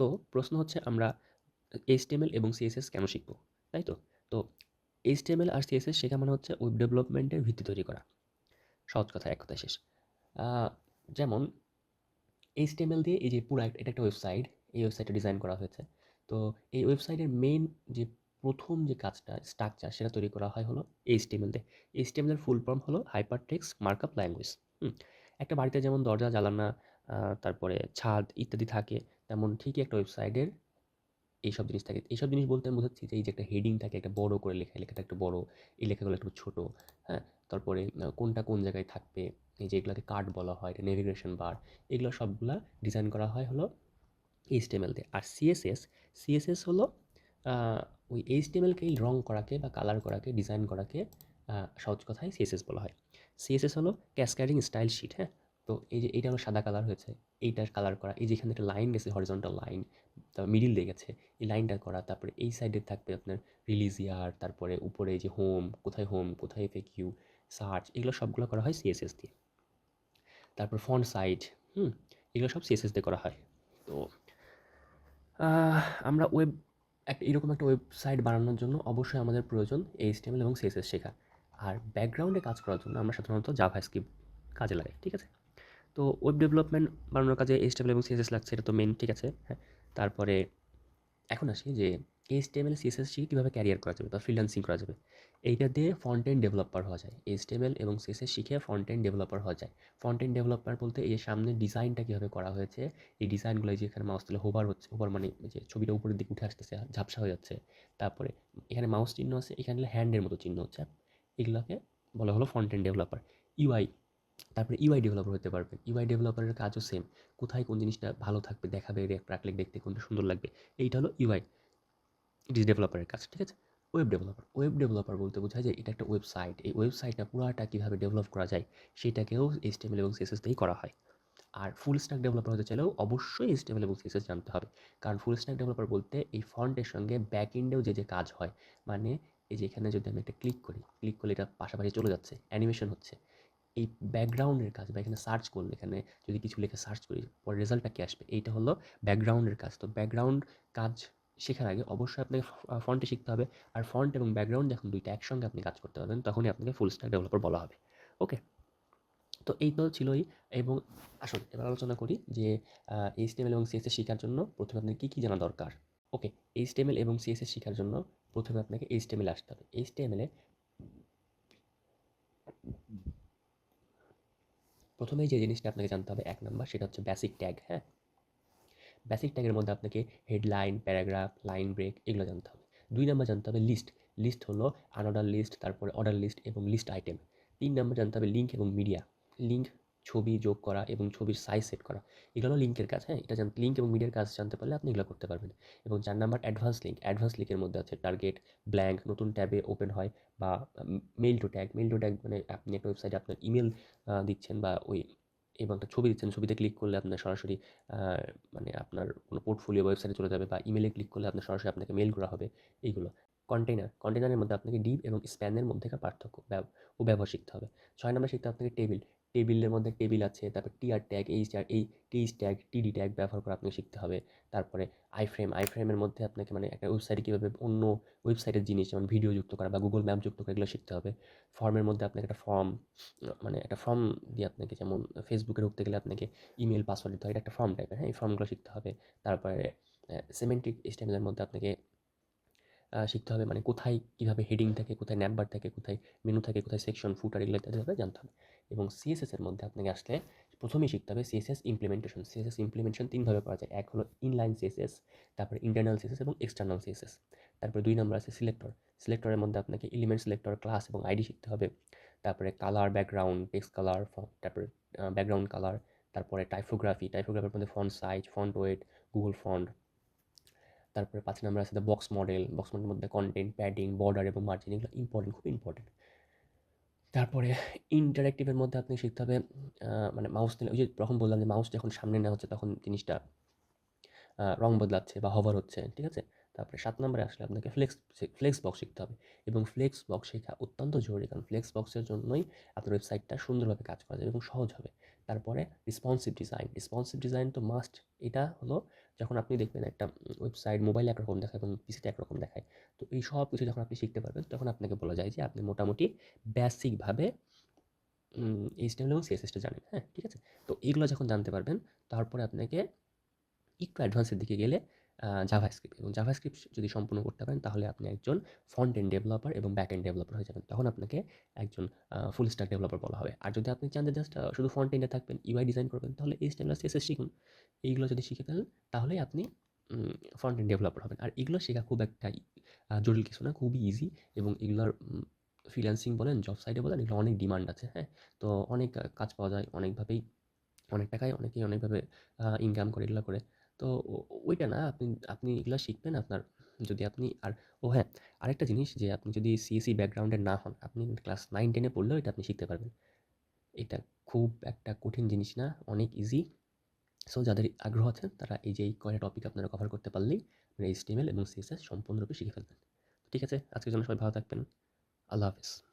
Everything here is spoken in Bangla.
তো প্রশ্ন হচ্ছে আমরা HTML এবং CSS কেন শিখব? তাই তো? তো HTML আর CSS শেখা মানে হচ্ছে ওয়েব ডেভেলপমেন্টের ভিত্তি তৈরি করা। সহজ কথা, এক কথায় শেষ। আ যেমন HTML দিয়ে এই যে পুরা এটা একটা ওয়েবসাইট, এই ওয়েবসাইটটা ডিজাইন করা হয়েছে। তো এই ওয়েবসাইটের মেইন যে ১ম যে কাজটা স্ট্রাকচার সেটা তৈরি করা হয় হলো HTML দিয়ে। HTML এর ফুল ফর্ম হলো হাইপারটেক্সট মার্কআপ ল্যাঙ্গুয়েজ। হুম? একটা বাড়িতে যেমন দরজা, জানালা, তারপরে ছাদ ইত্যাদি থাকে, তেমন ঠিকই একটা ওয়েবসাইটের এইসব জিনিস থাকে। এইসব জিনিস বলতে আমি বোঝাচ্ছি যে এই যে একটা হেডিং থাকে, একটা বড় করে লেখা, এই লেখাটা একটু বড়, এই লেখাগুলো একটু ছোট, হ্যাঁ? তারপরে কোনটা কোন জায়গায় থাকবে, এই যে এগুলাকে কার্ড বলা হয়, এটা নেভিগেশন বার, এগুলো সবগুলা ডিজাইন করা হয় হলো HTML দিয়ে। আর CSS হলো আ ওই HTML কেই রং করাকে বা কালার করাকে, ডিজাইন করাকে সহজ কথায় CSS বলা হয়। CSS হলো ক্যাসকেডিং স্টাইল শিট, হ্যাঁ? তো এই যে এইটা হলো সাদা কালার হয়েছে, এইটার কালার করা। এই যে এখানে একটা লাইন গেছে, হরিজন্টাল লাইন, তারপর মিডল দিয়ে গেছে, এই লাইনটা করা। তারপরে এই সাইডে থাকবে আপনার রিলিজ ইয়ার, তারপরে উপরে এই যে হোম, কোথায় FAQ, সার্চ, এগুলো সবগুলো করা হয় CSS দিয়ে। তারপর ফন্ট সাইজ, হুম? এগুলো সব CSS দিয়ে করা হয়। তো আমরা এরকম একটা ওয়েবসাইট বানানোর জন্য অবশ্যই আমাদের প্রয়োজন HTML এবং CSS শেখা। আর ব্যাকগ্রাউন্ডে কাজ করার জন্য আমরা সাধারণত জাভাস্ক্রিপ্ট কাজে লাগাই। ঠিক আছে? তো ওয়েব ডেভেলপমেন্ট বানানোর কাজে HTML এবং CSS লাগছে, এটা তো মেইন, ঠিক আছে? হ্যাঁ। তারপরে এখন আসি যে HTML, CSS শিখে কীভাবে ক্যারিয়ার করা যাবে বা ফ্রিল্যান্সিং করা যাবে। এইটা দিয়ে ফ্রন্ট এন্ড ডেভেলপার হওয়া যায়। HTML এবং CSS শিখে ফ্রন্ট এন্ড ডেভেলপার হওয়া যায়। ফ্রন্ট এন্ড ডেভেলপার বলতে এই যে সামনের ডিজাইনটা কীভাবে করা হয়েছে, এই ডিজাইনগুলো এই যে এখানে মাউস দিলে হোভার হচ্ছে, হোভার মানে এই যে ছবিটা উপরের দিকে উঠে আসতেছে, ঝাপসা হয়ে যাচ্ছে। তারপরে এখানে মাউস চিহ্ন আছে, এখানে হ্যান্ডের মতো চিহ্ন হচ্ছে। এগুলাকে বলা হলো ফ্রন্ট এন্ড ডেভেলপার। UI, তারপরে ইউআই ডেভেলপার হতে পারবেন। ইউআই ডেভেলপারের কাজও সেম। কোথায় কোন জিনিসটা ভালো থাকবে, দেখাবে, রাখলে দেখতে কোনটা সুন্দর লাগবে, এইটা হলো ইউআই ডেভেলপারের কাজ। ঠিক আছে? ওয়েব ডেভেলপার বলতে বোঝায় যে এটা একটা ওয়েবসাইট, এই ওয়েবসাইটটা পুরাটা কীভাবে ডেভেলপ করা যায় সেটাকেও HTML এবং CSS দিয়েই করা হয়। আর ফুল স্ট্যাক ডেভেলপার হতে চাইলেও অবশ্যই HTML এবং CSS জানতে হবে। কারণ ফুল স্ট্যাক ডেভেলপার বলতে এই ফ্রন্টের সঙ্গে ব্যাক এন্ডেও যে কাজ হয়, মানে এই যে এখানে যদি আমি একটা ক্লিক করলে এটা পাশাপাশি চলে যাচ্ছে, অ্যানিমেশন হচ্ছে। এই ব্যাকগ্রাউন্ডের কাজ বা এখানে সার্চ করলে, এখানে যদি কিছু লিখে সার্চ করি, পরে রেজাল্টটা কী আসবে, এইটা হলো ব্যাকগ্রাউন্ডের কাজ। তো ব্যাকগ্রাউন্ড কাজ শেখার আগে অবশ্যই আপনাকে ফন্টে শিখতে হবে। আর ফন্ট এবং ব্যাকগ্রাউন্ড যখন ২ টা একসঙ্গে আপনি কাজ করতে পারবেন, তখনই আপনাকে ফুল স্ট্যাক ডেভেলপার বলা হবে। ওকে? তো এই তো ছিলই। এবং আসুন এবার আলোচনা করি যে HTML এবং CSS শিখার জন্য প্রথমে আপনার কী জানা দরকার? ওকে, HTML এবং CSS শিখার জন্য প্রথমে আপনাকে HTML আসতে হবে। HTML এ প্রথমেই যে জিনিসটা আপনাকে জানতে হবে ১ নাম্বার, সেটা হচ্ছে বেসিক ট্যাগ, হ্যাঁ? বেসিক ট্যাগের মধ্যে আপনাকে হেডলাইন, প্যারাগ্রাফ, লাইন ব্রেক এগুলো জানতে হবে। ২ নাম্বার জানতে হবে লিস্ট। লিস্ট হলো আনঅর্ডার লিস্ট, তারপরে অর্ডার লিস্ট এবং লিস্ট আইটেম। ৩ নাম্বার জানতে হবে লিঙ্ক এবং মিডিয়া। লিঙ্ক, ছবি যোগ করা এবং ছবির সাইজ সেট করা। এগুলো হলো লিঙ্কের কাজ, হ্যাঁ? এটা লিঙ্ক এবং মিডিয়ার কাজ জানতে পারলে আপনি এগুলো করতে পারবেন। এবং ৪ নাম্বার অ্যাডভান্স লিঙ্ক। অ্যাডভান্স লিঙ্কের মধ্যে আছে টার্গেট, ব্ল্যাঙ্ক, নতুন ট্যাবে ওপেন হয়, বা mail two tag. Mail two tag মানে আপনি একটা ওয়েবসাইটে আপনার ইমেল দিচ্ছেন, বা ওই এবং একটা ছবি দিচ্ছেন, ছবিতে ক্লিক করলে আপনার সরাসরি আ মানে আপনার কোনো পোর্টফোলিও ওয়েবসাইটে চলে যাবে, বা ইমেইলে ক্লিক করলে আপনার সরাসরি আপনাকে মেইল করা হবে, এইগুলো। কন্টেইনারের মধ্যে আপনাকে ডিভ এবং স্প্যানের মধ্যেকার পার্থক্য ব্যবহার শিখতে হবে। ৬ নাম্বার শিখতে হবে আপনাকে টেবিল। টেবিলের মধ্যে টেবিল আছে, তারপর টিআর ট্যাগ, এইচ ট্যাগ, টিডি ট্যাগ ব্যবহার করা আপনাকে শিখতে হবে। তারপরে আইফ্রেমের মধ্যে আপনাকে মানে একটা ওয়েবসাইটে কীভাবে অন্য ওয়েবসাইটের জিনিস যেমন ভিডিও যুক্ত করা বা গুগল ম্যাপ যুক্ত করা, এগুলো শিখতে হবে। ফর্মের মধ্যে আপনাকে একটা ফর্ম দিয়ে আপনাকে, যেমন ফেসবুকে ঢুকতে গেলে আপনাকে ইমেল, পাসওয়ার্ড দিতে হয়, এটা একটা ফর্ম টাইপের, হ্যাঁ? এই ফর্মগুলো শিখতে হবে। তারপরে সেমেন্টিক HTML এর মধ্যে আপনাকে শিখতে হবে, মানে কোথায় কীভাবে হেডিং থাকে, কোথায় ন্যাপবার থাকে, কোথায় মেনু থাকে, কোথায় সেকশন, ফুটার, এগুলো ইত্যাদি ব্যাপারে জানতে হবে। এবং CSS এর মধ্যে আপনাকে আসলে প্রথমেই শিখতে হবে CSS ইমপ্লিমেন্টেশন। CSS ইমপ্লিমেন্টেশন ৩ ভাবে করা যায়। এক হলো ইনলাইন CSS, তারপরে ইন্টারনাল CSS এবং এক্সটার্নাল CSS। তারপরে ২ নাম্বার আছে সিলেক্টর। সিলেক্টরের মধ্যে আপনাকে এলিমেন্ট সিলেক্টর, ক্লাস এবং আইডি শিখতে হবে। তারপরে কালার, ব্যাকগ্রাউন্ড, টেক্সট কালার, তারপরে ব্যাকগ্রাউন্ড কালার, তারপরে টাইপোগ্রাফির মধ্যে font size, font wait, Google font. তারপরে ৫ নাম্বার আছে দ্য বক্স মডেল। বক্স মডেলের মধ্যে কনটেন্ট, প্যাডিং, বর্ডার এবং মার্জিন, এগুলো ইম্পর্টেন্ট, খুব ইম্পর্টেন্ট। তারপরে ইন্টারেক্টিভের মধ্যে আপনি শিখতে হবে মানে মাউস নিলে, ওই যে যখন বললাম যে মাউস যখন সামনে নেওয়া হচ্ছে তখন জিনিসটা রং বদলাচ্ছে বা হভার হচ্ছে, ঠিক আছে? তারপরে ৭ নম্বরে আসলে আপনাকে ফ্লেক্স বক্স শিখতে হবে। এবং ফ্লেক্স বক্স শেখা অত্যন্ত জরুরি, কারণ ফ্লেক্স বক্সের জন্যই আপনার ওয়েবসাইটটা সুন্দরভাবে কাজ করা যাবে এবং সহজ হবে। তারপরে রেসপন্সিভ ডিজাইন তো মাস্ট। এটা হলো যখন আপনি দেখবেন একটা ওয়েবসাইট মোবাইলে একরকম দেখায় এবং পিসিতে একরকম দেখায়। তো এই সব কিছু যখন আপনি শিখতে পারবেন, তখন আপনাকে বলা যায় যে আপনি মোটামুটি বেসিকভাবে HTML এবং CSS টা জানেন, হ্যাঁ? ঠিক আছে? তো এগুলো যখন জানতে পারবেন, তারপরে আপনাকে একটু অ্যাডভান্সের দিকে গেলে জাভাস্ক্রিপ্ট, এবং জাভাস্ক্রিপ্ট যদি সম্পূর্ণ করতে পারেন, তাহলে আপনি একজন ফ্রন্ট এন্ড ডেভেলপার এবং ব্যাক এন্ড ডেভেলপার হয়ে যাবেন। তখন আপনাকে একজন ফুল স্ট্যাক ডেভেলপার বলা হবে। আর যদি আপনি চান যে জাস্ট শুধু ফ্রন্ট এন্ডে থাকবেন, UI ডিজাইন করবেন, তাহলে HTML আর CSS শিখুন। এইগুলো যদি শিখে ফেলেন, তাহলেই আপনি ফ্রন্ট এন্ড ডেভেলপার হবেন। আর এগুলো শেখা খুব একটা জটিল কিছু না, খুবই ইজি, এবং এগুলোর ফ্রিল্যান্সিং বলেন, জব সাইটে বলেন, এগুলো অনেক ডিমান্ড আছে, হ্যাঁ? তো অনেক কাজ পাওয়া যায় অনেকভাবেই, অনেক টাকায় অনেকেই অনেকভাবে ইনকাম করে এগুলা করে। তো ওইটা না, আপনি আপনি এগুলা শিখবেন আপনার, যদি আপনি আর ও হ্যাঁ, আরেকটা জিনিস, যে আপনি যদি সিএসই ব্যাকগ্রাউন্ডের না হন, আপনি ক্লাস 9-10 এ পড়লেও এটা আপনি শিখতে পারবেন। এটা খুব একটা কঠিন জিনিস না, অনেক ইজি। সো যাদের আগ্রহ আছে তারা এই কয়টা টপিক আপনারা কভার করতে পারলেই HTML এবং CSS সম্পূর্ণরূপে শিখে ফেলবেন। ঠিক আছে? আজকের জন্য সবাই ভালো থাকবেন। আল্লাহ হাফেজ।